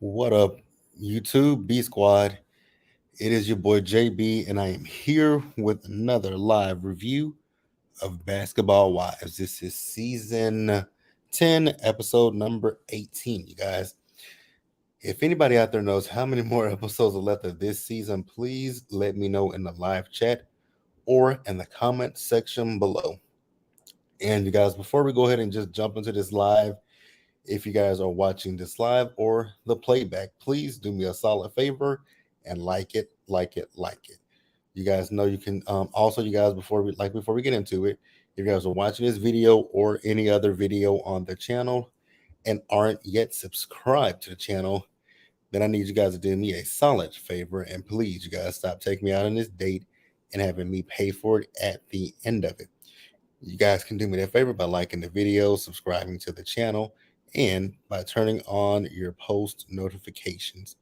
What up, YouTube B Squad? It is your boy JB, and I am here with another live review of Basketball Wives. This is season 10, episode number 18, you guys. If anybody out there knows how many more episodes are left of this season, please let me know in the live chat or in the comment section below. And you guys, before we go ahead and just jump into this live, if you guys are watching this live or the playback, please do me a solid favor and like it. You guys know you can also, you guys, before we get into it, if you guys are watching this video or any other video on the channel and aren't yet subscribed to the channel, then I need you guys to do me a solid favor and please, you guys, stop taking me out on this date and having me pay for it at the end of it. You guys can do me that favor by liking the video, subscribing to the channel, and by turning on your post notifications.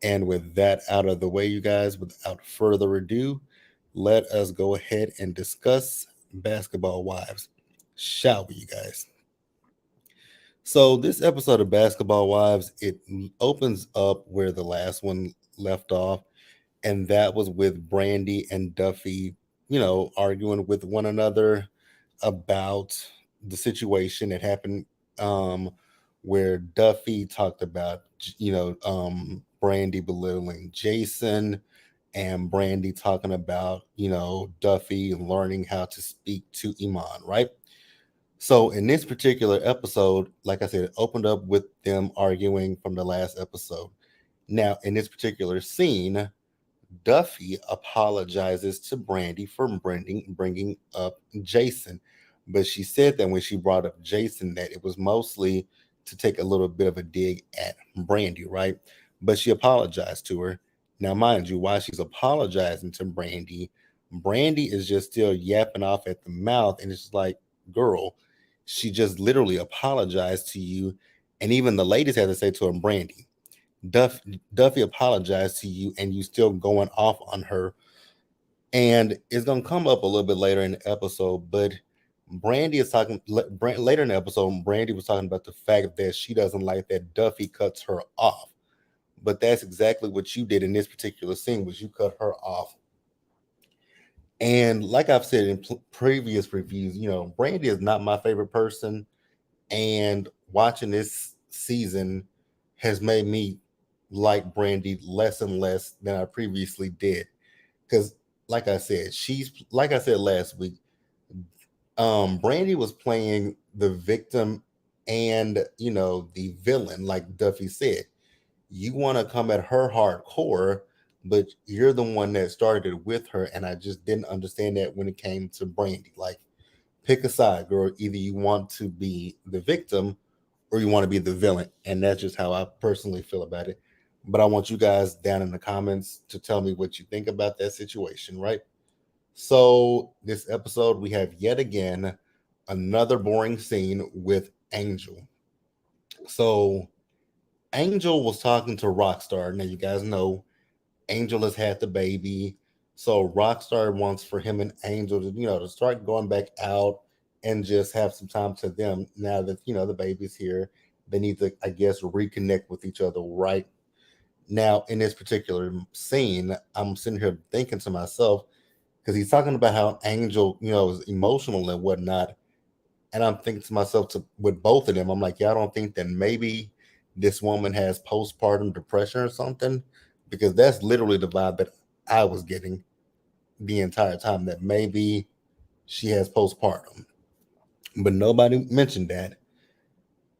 And with that out of the way, you guys, without further ado, let us go ahead and discuss Basketball Wives, shall we, you guys? So this episode of Basketball Wives, it opens up where the last one left off, and that was with Brandy and Duffy, arguing with one another about the situation that happened, um, where Duffy talked about, Brandy belittling Jason, and Brandy talking about, Duffy learning how to speak to Iman, right? So in this particular episode, like I said, it opened up with them arguing from the last episode. Now, in this particular scene, Duffy apologizes to Brandy for bringing up Jason, but she said that when she brought up Jason, that it was mostly to take a little bit of a dig at Brandy, right? But she apologized to her. Now, mind you, while she's apologizing to Brandy, Brandy is just still yapping off at the mouth, and it's just like, girl, she just literally apologized to you, and even the ladies had to say to her, Brandy, Duff, Duffy apologized to you and you still going off on her. And it's going to come up a little bit later in the episode, but Brandy is talking later in the episode. Brandy was talking about the fact that she doesn't like that Duffy cuts her off. But that's exactly what you did in this particular scene, was you cut her off. And like I've said in previous reviews, Brandy is not my favorite person. And watching this season has made me like Brandy less and less than I previously did. Because, like I said last week, Brandy was playing the victim and the villain, like Duffy said. You want to come at her hardcore, but you're the one that started with her, and I just didn't understand that when it came to Brandy. Like, pick a side, girl. Either you want to be the victim or you want to be the villain. And that's just how I personally feel about it. But I want you guys down in the comments to tell me what you think about that situation, right? So, this episode, we have yet again another boring scene with Angel. So, Angel was talking to Rockstar. Now, you guys know Angel has had the baby. So Rockstar wants for him and Angel to, to start going back out and just have some time to them now that, the baby's here. They need to, I guess, reconnect with each other right now. In this particular scene, I'm sitting here thinking to myself, because he's talking about how Angel, is emotional and whatnot. And I'm thinking to myself, with both of them, I'm like, yeah, I don't think that maybe this woman has postpartum depression or something, because that's literally the vibe that I was getting the entire time, that maybe she has postpartum. But nobody mentioned that.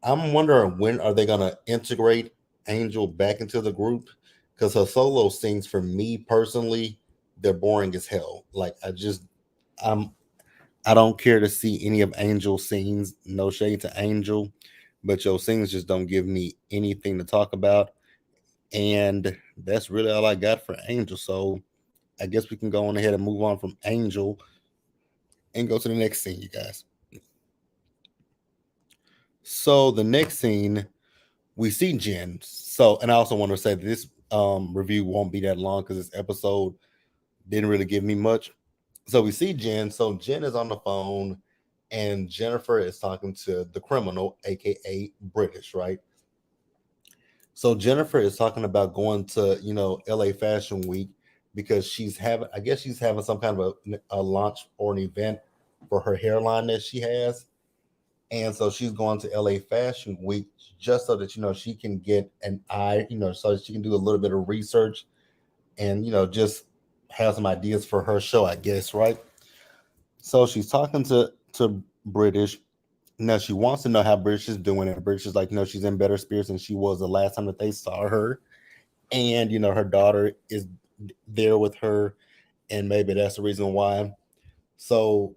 I'm wondering, when are they gonna integrate Angel back into the group? Because her solo scenes, for me personally, they're boring as hell. Like, I'm I don't care to see any of Angel's scenes. No shade to Angel, but your scenes just don't give me anything to talk about. And that's really all I got for Angel. So I guess we can go on ahead and move on from Angel and go to the next scene, you guys. So the next scene, we see Jen. So, and I also want to say that this review won't be that long because this episode didn't really give me much. So we see Jen. So Jen is on the phone, and Jennifer is talking to the criminal, aka British, right? So Jennifer is talking about going to, LA Fashion Week because I guess she's having some kind of a launch or an event for her hairline that she has. And so she's going to LA Fashion Week just so that, she can get an eye, so that she can do a little bit of research and, just have some ideas for her show, I guess, right? So she's talking to British. Now she wants to know how British is doing, and British is like, she's in better spirits than she was the last time that they saw her. And her daughter is there with her, and maybe that's the reason why. So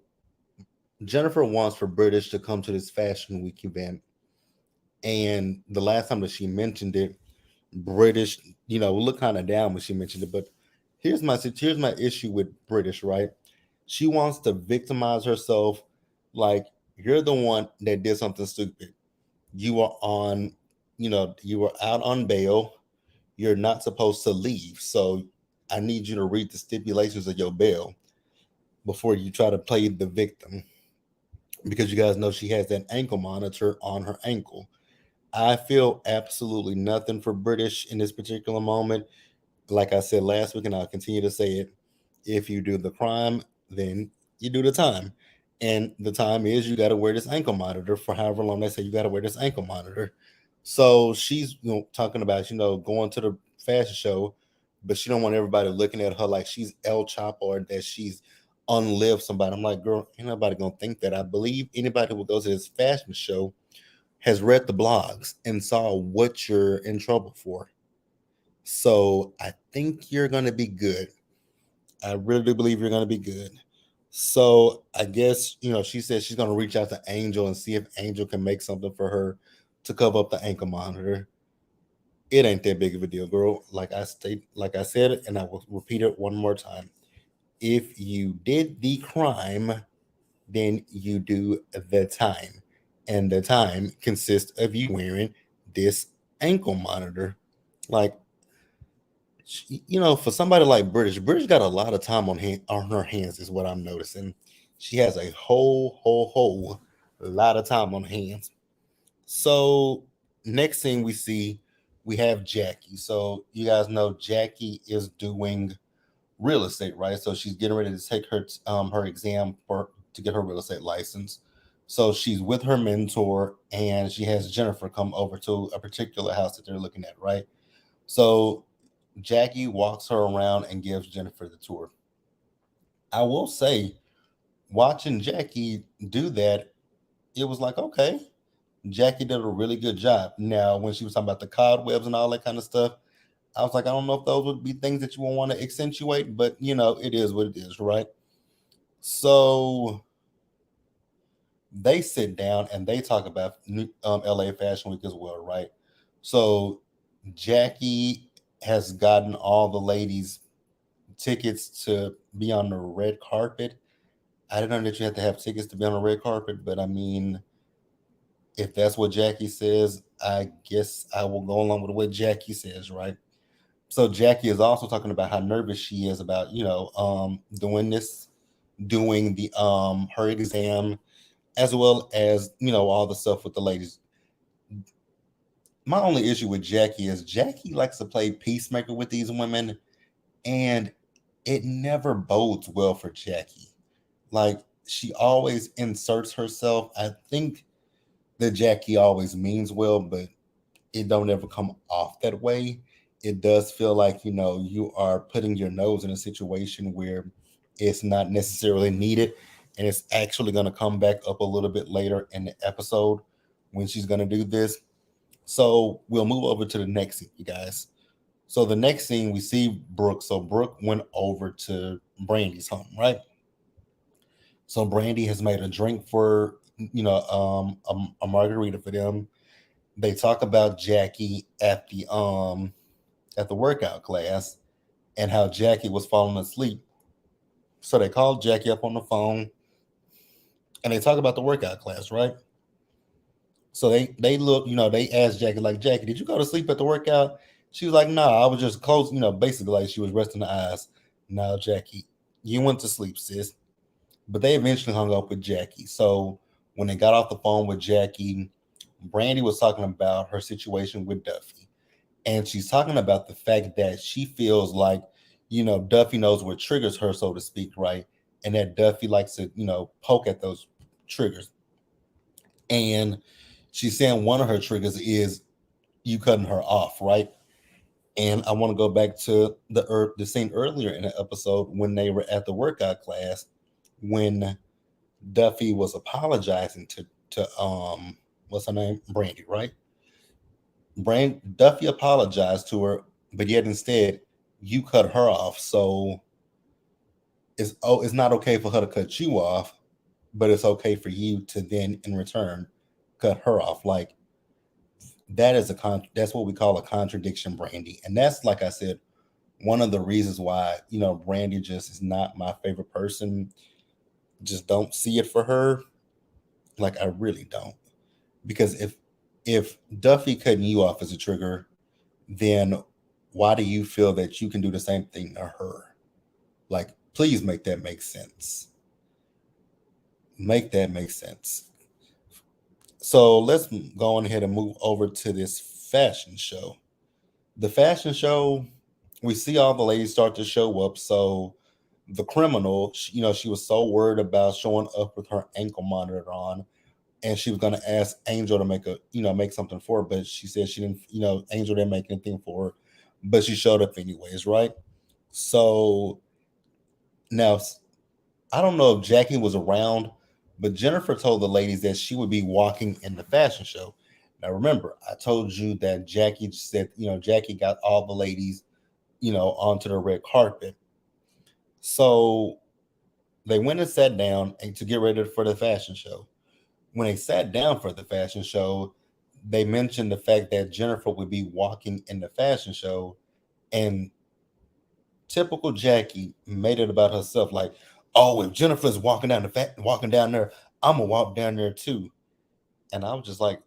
Jennifer wants for British to come to this fashion week event, and the last time that she mentioned it, British, looked kind of down when she mentioned it. But here's my issue with British, right? She wants to victimize herself, like, you're the one that did something stupid. You are on, you were out on bail. You're not supposed to leave. So I need you to read the stipulations of your bail before you try to play the victim, because you guys know she has that ankle monitor on her ankle. I feel absolutely nothing for British in this particular moment. Like I said last week, and I'll continue to say it, if you do the crime, then you do the time. And the time is you got to wear this ankle monitor for however long they say you got to wear this ankle monitor. So she's talking about going to the fashion show, but she don't want everybody looking at her like she's El Chapo or that she's unlived somebody. I'm like, girl, ain't nobody gonna think that. I believe anybody who goes to this fashion show has read the blogs and saw what you're in trouble for. So I think you're gonna be good. I really do believe you're going to be good. So I guess, she said she's going to reach out to Angel and see if Angel can make something for her to cover up the ankle monitor. It ain't that big of a deal, girl. Like I said it, and I will repeat it one more time. If you did the crime, then you do the time. And the time consists of you wearing this ankle monitor. Like, for somebody like British got a lot of time on her hands, is what I'm noticing. She has a whole lot of time on hands. So next thing we see, we have Jackie. So you guys know Jackie is doing real estate, right? So she's getting ready to take her exam to get her real estate license. So she's with her mentor, and she has Jennifer come over to a particular house that they're looking at, right? So Jackie walks her around and gives Jennifer the tour. I will say, watching Jackie do that, it was like, okay, Jackie did a really good job. Now, when she was talking about the cobwebs and all that kind of stuff, I was like, I don't know if those would be things that you would want to accentuate, but it is what it is, right? So they sit down and they talk about LA Fashion Week as well, right? So Jackie has gotten all the ladies tickets to be on the red carpet. I didn't know that you had to have tickets to be on the red carpet, but I mean, if that's what Jackie says, I guess I will go along with what Jackie says, right? So Jackie is also talking about how nervous she is about, doing the her exam, as well as, all the stuff with the ladies. My only issue with Jackie is Jackie likes to play peacemaker with these women, and it never bodes well for Jackie. Like, she always inserts herself. I think that Jackie always means well, but it don't ever come off that way. It does feel like, you are putting your nose in a situation where it's not necessarily needed, and it's actually going to come back up a little bit later in the episode when she's going to do this. So we'll move over to the next scene, you guys. So the next scene, we see Brooke. So Brooke went over to Brandy's home, right? So Brandy has made a drink for, a margarita for them. They talk about Jackie at the workout class, and how Jackie was falling asleep. So they called Jackie up on the phone, and they talk about the workout class, right? So they look, they asked Jackie, like, Jackie, did you go to sleep at the workout? She was like, no, I was just close, basically like she was resting her eyes. No, Jackie, you went to sleep, sis. But they eventually hung up with Jackie. So when they got off the phone with Jackie, Brandy was talking about her situation with Duffy. And she's talking about the fact that she feels like, Duffy knows what triggers her, so to speak, right? And that Duffy likes to, poke at those triggers. And she's saying one of her triggers is you cutting her off, right? And I want to go back to the scene earlier in the episode when they were at the workout class, when Duffy was apologizing to what's her name, Brandy, right? Duffy apologized to her, but yet instead you cut her off. So it's not okay for her to cut you off, but it's okay for you to then in return cut her off. Like that's what we call a contradiction, Brandy. And that's, like I said, one of the reasons why, Brandy just is not my favorite person. Just don't see it for her. Like I really don't. Because if Duffy cutting you off as a trigger, then why do you feel that you can do the same thing to her? Like, please make that make sense. Make that make sense. So let's go on ahead and move over to this fashion show. The fashion show, we see all the ladies start to show up. So the criminal, she was so worried about showing up with her ankle monitor on, and she was going to ask Angel to make something for her, but she said she didn't, Angel didn't make anything for her, but she showed up anyways, right? So now I don't know if Jackie was around, but Jennifer told the ladies that she would be walking in the fashion show. Now remember, I told you that Jackie said, Jackie got all the ladies, onto the red carpet. So they went and sat down and to get ready for the fashion show. When they sat down for the fashion show, they mentioned the fact that Jennifer would be walking in the fashion show, and typical Jackie made it about herself, like, "Oh, if Jennifer's walking down there, I'm gonna walk down there too." And I was just like,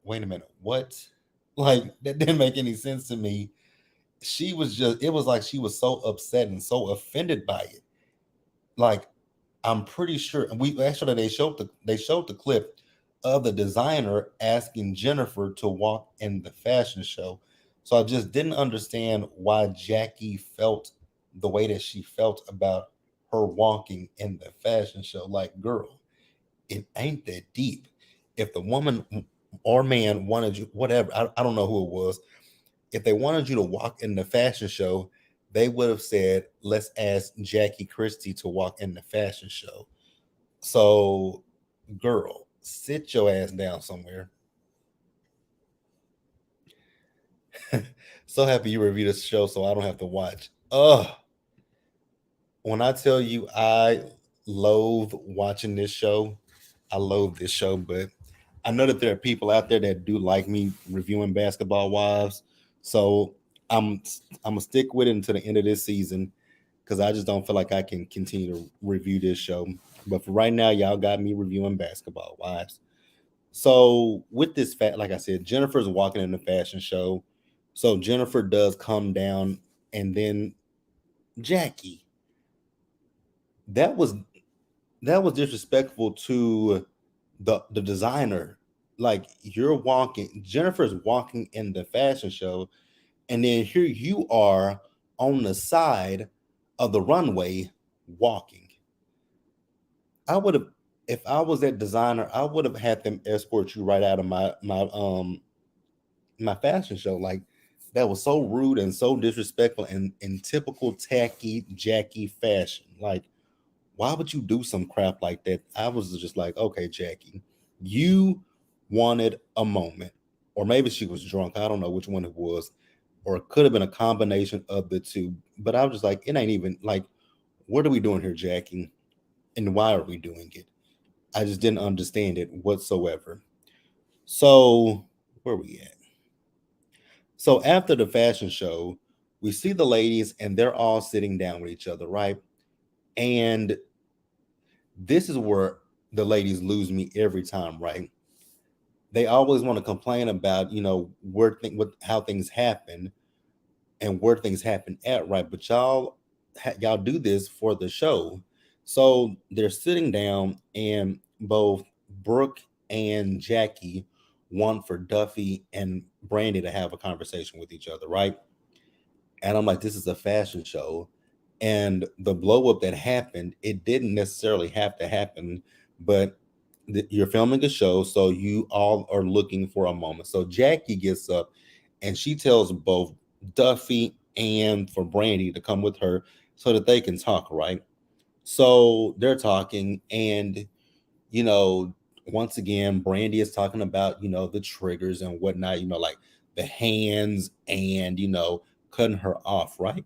"Wait a minute, what?" Like that didn't make any sense to me. It was like she was so upset and so offended by it. Like I'm pretty sure, and we actually they showed the clip of the designer asking Jennifer to walk in the fashion show. So I just didn't understand why Jackie felt the way that she felt about her walking in the fashion show. Like, girl, it ain't that deep. If the woman or man wanted you, whatever, I don't know who it was, if they wanted you to walk in the fashion show, they would have said, let's ask Jackie Christie to walk in the fashion show. So, girl, sit your ass down somewhere. So happy you reviewed this show so I don't have to watch. Ugh. When I tell you I loathe watching this show, I loathe this show, but I know that there are people out there that do like me reviewing Basketball Wives. So I'm I'm gonna stick with it until the end of this season because I just don't feel like I can continue to review this show. But for right now, y'all got me reviewing Basketball Wives. So with this like I said, Jennifer's walking in the fashion show. So Jennifer does come down, and then Jackie. That was that was disrespectful to the designer. Like Jennifer's walking in the fashion show, and then here you are on the side of the runway walking. I would have, if I was that designer, I would have had them escort you right out of my fashion show. Like that was so rude and so disrespectful and in typical tacky Jackie fashion. Like, why would you do some crap like that? I was just like, okay, Jackie, you wanted a moment, or maybe she was drunk. I don't know which one it was, or it could have been a combination of the two. But I was just like, it ain't even like, what are we doing here, Jackie? And why are we doing it? I just didn't understand it whatsoever. So, where we at? So after the fashion show, we see the ladies and they're all sitting down with each other, right? And this is where the ladies lose me every time, right? They always want to complain about, what how things happen and where things happen at, right? But y'all do this for the show. So they're sitting down and both Brooke and Jackie want for Duffy and Brandy to have a conversation with each other, right? And I'm like, this is a fashion show. And the blow up that happened, it didn't necessarily have to happen, but you're filming a show, so you all are looking for a moment. So Jackie gets up and she tells both Duffy and for Brandy to come with her so that they can talk, right? So they're talking, and you know, once again, Brandy is talking about, the triggers and whatnot, like the hands and, cutting her off, right?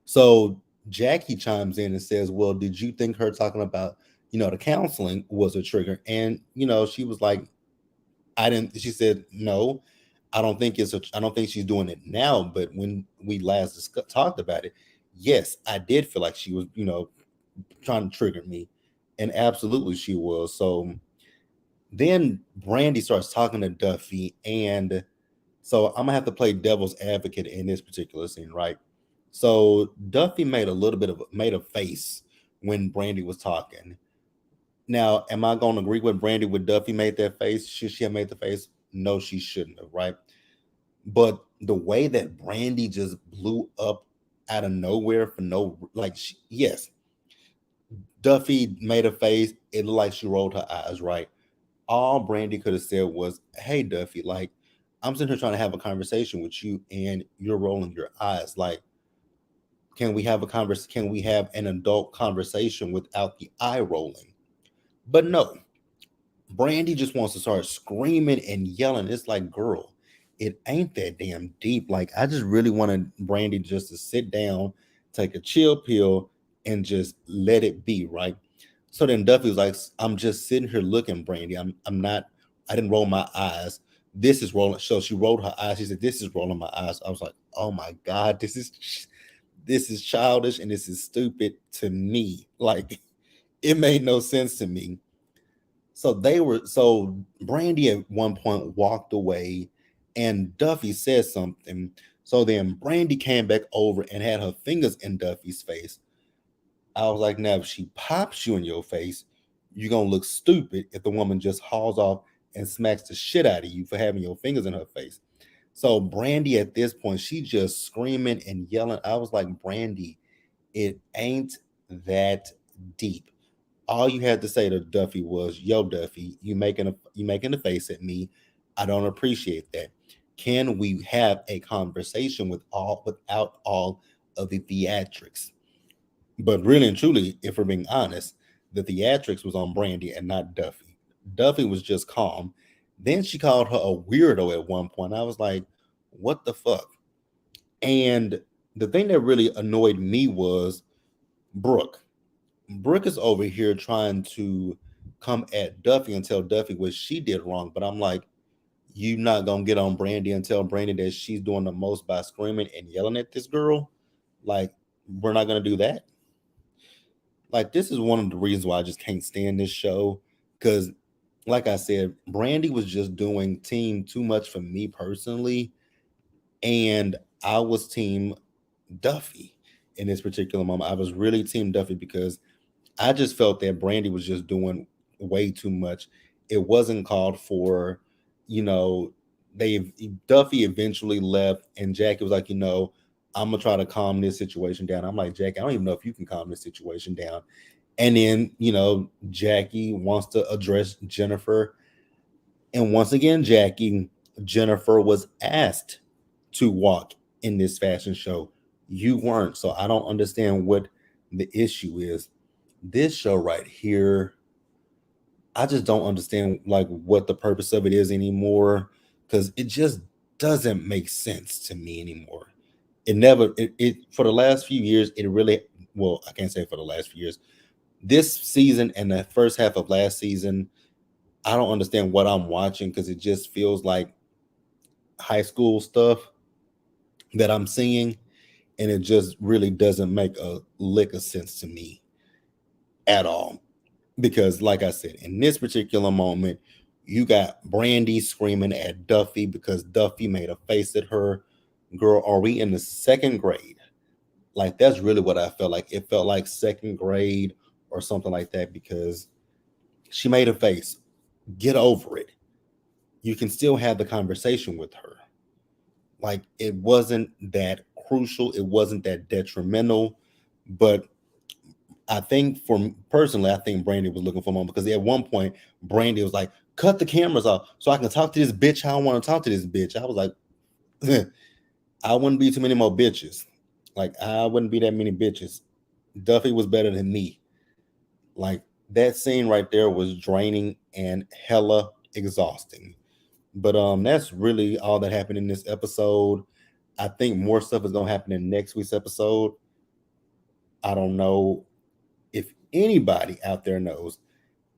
So Jackie chimes in and says, well, did you think her talking about, the counseling was a trigger? And, she was like, I didn't, she said, no, I don't think she's doing it now. But when we last talked about it, yes, I did feel like she was, trying to trigger me. And absolutely she was. So then Brandy starts talking to Duffy, and so I'm gonna have to play devil's advocate in this particular scene, right? So Duffy made a face when Brandy was talking. Now, am I gonna agree with Brandy when Duffy made that face? Should she have made the face? No, she shouldn't have, right? But the way that Brandy just blew up out of nowhere for no, like, yes, Duffy made a face. It looked like she rolled her eyes, right? All Brandy could have said was, "Hey Duffy, like I'm sitting here trying to have a conversation with you, and you're rolling your eyes. Like, can we have a Can we have an adult conversation without the eye rolling?" But no, Brandy just wants to start screaming and yelling. It's like, girl, it ain't that damn deep. Like, I just really wanted Brandy just to sit down, take a chill pill, and just let it be, right? So then Duffy was like, I'm just sitting here looking, Brandy. I'm not, I didn't roll my eyes. This is rolling. So she rolled her eyes. She said, this is rolling my eyes. I was like, oh my God, this is childish and this is stupid to me. Like, it made no sense to me. So Brandy at one point walked away and Duffy said something. So then Brandy came back over and had her fingers in Duffy's face. I was like, now if she pops you in your face, you're gonna look stupid if the woman just hauls off and smacks the shit out of you for having your fingers in her face. So Brandy at this point, she just screaming and yelling. I was like, Brandy, it ain't that deep. All you had to say to Duffy was, "Yo, Duffy, you making a face at me. I don't appreciate that. Can we have a conversation without all of the theatrics?" But really and truly, if we're being honest, the theatrics was on Brandy and not Duffy. Duffy was just calm. Then she called her a weirdo at one point. I was like, what the fuck? And the thing that really annoyed me was Brooke. Brooke is over here trying to come at Duffy and tell Duffy what she did wrong. But I'm like, you not gonna get on Brandy and tell Brandy that she's doing the most by screaming and yelling at this girl? Like, we're not gonna do that. Like, this is one of the reasons why I just can't stand this show. Because, like I said, Brandy was just doing team too much for me personally, and I was team Duffy in this particular moment. I was really team Duffy because I just felt that Brandy was just doing way too much. It wasn't called for. You know, they Duffy eventually left, and Jackie was like, I'm gonna try to calm this situation down. I'm like, Jackie, I don't even know if you can calm this situation down. And then, Jackie wants to address Jennifer. And once again, Jennifer was asked to walk in this fashion show. You weren't. So I don't understand what the issue is. This show right here, I just don't understand like what the purpose of it is anymore because it just doesn't make sense to me anymore. It never it for the last few years, it really well, I can't say for the last few years. This season and the first half of last season, I don't understand what I'm watching because it just feels like high school stuff that I'm seeing, and it just really doesn't make a lick of sense to me at all. Because, like I said, in this particular moment, you got Brandy screaming at Duffy because Duffy made a face at her. Girl, are we in the second grade? Like, that's really what I felt like. It felt like second grade or something like that because she made a face. Get over it. you can still have the conversation with her. Like, it wasn't that crucial, it wasn't that detrimental, but I think personally, I think Brandy was looking for a moment, because at one point Brandy was like, "Cut the cameras off so I can talk to this bitch how I want to talk to this bitch." I was like, I wouldn't be too many more bitches. Like, I wouldn't be that many bitches. Duffy was better than me. Like, that scene right there was draining and hella exhausting. But that's really all that happened in this episode. I think more stuff is gonna happen in next week's episode. I don't know if anybody out there knows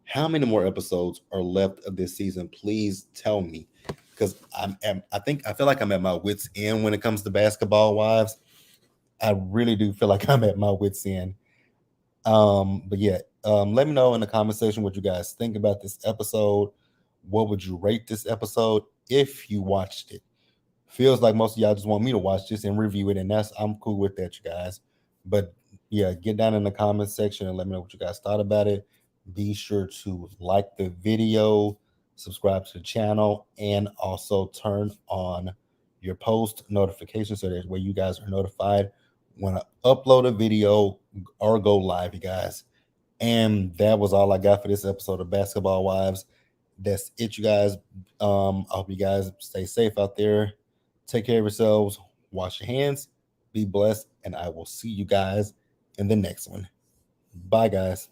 how many more episodes are left of this season. Please tell me, because I feel like I'm at my wits end when it comes to Basketball Wives. I really do feel like I'm at my wits end. But yeah, let me know in the comment section what you guys think about this episode. What would you rate this episode if you watched it? Feels like most of y'all just want me to watch this and review it, and I'm cool with that, you guys. But yeah, get down in the comment section and let me know what you guys thought about it. Be sure to like the video, subscribe to the channel, and also turn on your post notifications so that way you guys are notified when I upload a video or go live, you guys. And that was all I got for this episode of Basketball Wives. That's it, you guys. I hope you guys stay safe out there. Take care of yourselves. Wash your hands. Be blessed. And I will see you guys in the next one. Bye, guys.